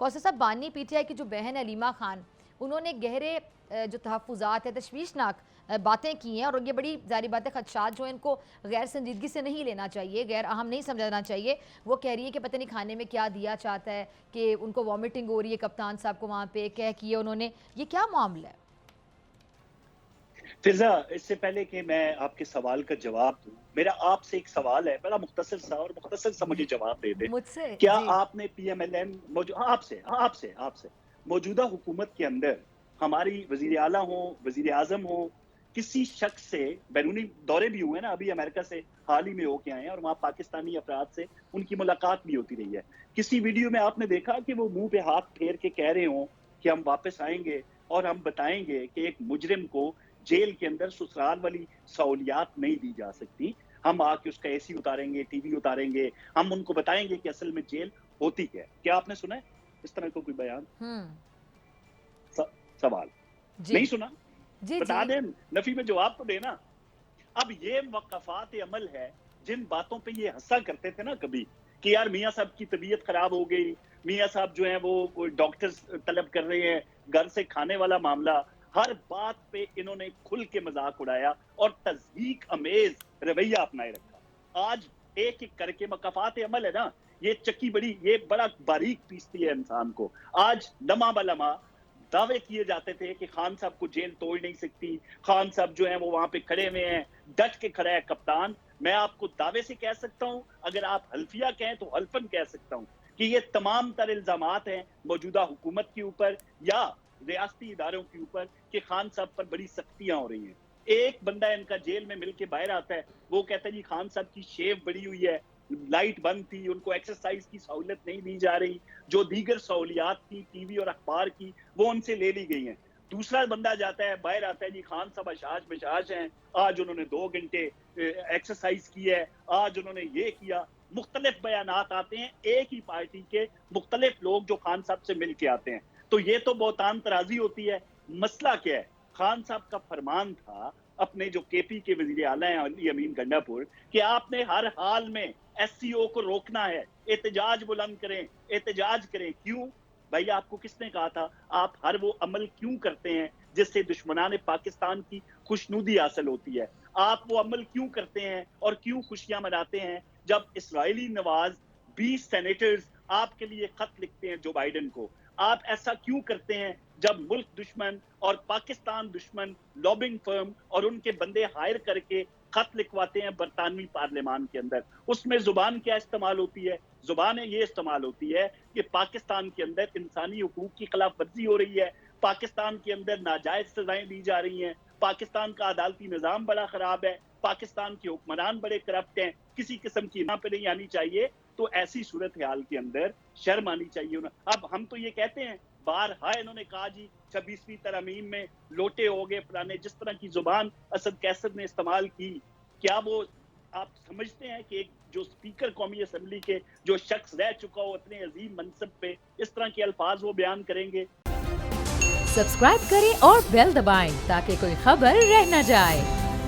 کوثر صاحب، بانی P T I کی جو بہن علیمہ خان، انہوں نے گہرے جو تحفظات ہیں، تشویشناک باتیں کی ہیں، اور یہ بڑی ظاہری بات ہے خدشات جو ہیں ان کو غیر سنجیدگی سے نہیں لینا چاہیے، غیر اہم نہیں سمجھنا چاہیے۔ وہ کہہ رہی ہے کہ پتہ نہیں کھانے میں کیا دیا چاہتا ہے، کہ ان کو وامٹنگ ہو رہی ہے کپتان صاحب کو وہاں پہ کہہ کیے انہوں نے۔ یہ کیا معاملہ ہے؟ فضا، اس سے پہلے کہ میں آپ کے سوال کا جواب دوں، میرا آپ سے ایک سوال ہے، بڑا مختصر سا، اور مختصر سا مجھے جواب دے دیں۔ مجھ سے کیا جی آپ نے پی ایم ایل این آپ سے موجودہ حکومت کے اندر ہماری وزیر اعلیٰ ہوں، وزیر اعظم ہوں، کسی شخص سے بیرونی دورے بھی ہوئے نا، ابھی امریکہ سے حال ہی میں ہو کے آئے ہیں، اور وہاں پاکستانی افراد سے ان کی ملاقات بھی ہوتی رہی ہے، کسی ویڈیو میں آپ نے دیکھا کہ وہ منہ پہ ہاتھ پھیر کے کہہ رہے ہوں کہ ہم واپس آئیں گے اور ہم بتائیں گے کہ ایک مجرم کو جیل کے اندر سسرال والی سہولیات نہیں دی جا سکتی، ہم آ کے اس کا اے سی اتاریں گے، ٹی وی اتاریں گے، ہم ان کو بتائیں گے کہ اصل میں جیل ہوتی ہے؟ کیا آپ نے سنا ہے اس طرح کا کوئی بیان؟ سوال جی نہیں سنا؟ جی بتا جی دیں، نفی میں جواب تو دینا۔ اب یہ وقفات عمل ہے جن باتوں پہ یہ ہنسا کرتے تھے نا کبھی، کہ یار میاں صاحب کی طبیعت خراب ہو گئی، میاں صاحب جو ہیں وہ ڈاکٹر طلب کر رہے ہیں، گھر سے کھانے والا معاملہ، ہر بات پہ انہوں نے کھل کے مذاق اڑایا اور تضحیک امیز رویہ اپنائے رکھا۔ آج ایک ایک کر کے وقفات عمل ہے نا، یہ چکی بڑی، یہ بڑا باریک پیستی ہے انسان کو۔ آج لمحہ بلمحہ دعوے کیے جاتے تھے کہ خان صاحب کو جیل توڑ نہیں سکتی، خان صاحب جو ہیں وہ وہاں پہ کھڑے ہوئے ہیں، ڈٹ کے کھڑا ہے کپتان۔ میں آپ کو دعوے سے کہہ سکتا ہوں، اگر آپ حلفیہ کہیں تو حلفن کہہ سکتا ہوں، کہ یہ تمام تر الزامات ہیں موجودہ حکومت کے اوپر یا ریاستی اداروں کے اوپر، کہ خان صاحب پر بڑی سختیاں ہو رہی ہیں۔ ایک بندہ ان کا جیل میں مل کے باہر آتا ہے، وہ کہتا ہے جی خان صاحب کی شیو بڑی ہوئی ہے، لائٹ بند تھی، ان کو ایکسرسائز کی سہولت نہیں دی جا رہی، جو دیگر سہولیات تھی ٹی وی اور اخبار کی وہ ان سے لے لی گئی ہیں۔ دوسرا بندہ جاتا ہے باہر آتا ہے، جی خان صاحب اشاش بشاش ہیں، آج انہوں نے 2 گھنٹے ایکسرسائز کی ہے، آج انہوں نے یہ کیا۔ مختلف بیانات آتے ہیں ایک ہی پارٹی کے مختلف لوگ جو خان صاحب سے مل کے آتے ہیں، تو یہ تو بہتان ترازی ہوتی ہے۔ مسئلہ کیا ہے؟ خان صاحب کا فرمان تھا اپنے جو کے پی کے وزیر اعلیٰ ہیں علی امین گنڈا پور، کہ آپ نے ہر حال میں ایس سی او کو روکنا ہے، احتجاج بلند کریں، احتجاج کریں۔ کیوں بھائی؟ آپ کو کس نے کہا تھا؟ آپ ہر وہ عمل کیوں کرتے ہیں جس سے دشمنان پاکستان کی خوشنودی حاصل ہوتی ہے؟ آپ وہ عمل کیوں کرتے ہیں اور کیوں خوشیاں مناتے ہیں جب اسرائیلی نواز 20 سینیٹرز آپ کے لیے خط لکھتے ہیں جو بائیڈن کو؟ آپ ایسا کیوں کرتے ہیں جب ملک دشمن اور پاکستان دشمن لابنگ فرم اور ان کے بندے ہائر کر کے خط لکھواتے ہیں برطانوی پارلیمان کے اندر؟ اس میں زبان کیا استعمال ہوتی ہے؟ زبان یہ استعمال ہوتی ہے کہ پاکستان کے اندر انسانی حقوق کی خلاف ورزی ہو رہی ہے، پاکستان کے اندر ناجائز سزائیں دی جا رہی ہیں، پاکستان کا عدالتی نظام بڑا خراب ہے، پاکستان کے حکمران بڑے کرپٹ ہیں، کسی قسم کی نہ پہ نہیں آنی چاہیے۔ تو ایسی صورتحال کے اندر شرم آنی چاہیے۔ اب ہم تو یہ کہتے ہیں، بارہا انہوں نے کہا جی 26ویں ترمیم میں لوٹے ہو گئے فلانے، جس طرح کی زبان اسد کیسر نے استعمال کی، کیا وہ آپ سمجھتے ہیں کہ ایک جو اسپیکر قومی اسمبلی کے جو شخص رہ چکا ہو اتنے عظیم منصب پہ، اس طرح کے الفاظ وہ بیان کریں گے؟ سبسکرائب کریں اور بیل دبائیں تاکہ کوئی خبر رہ نہ جائے۔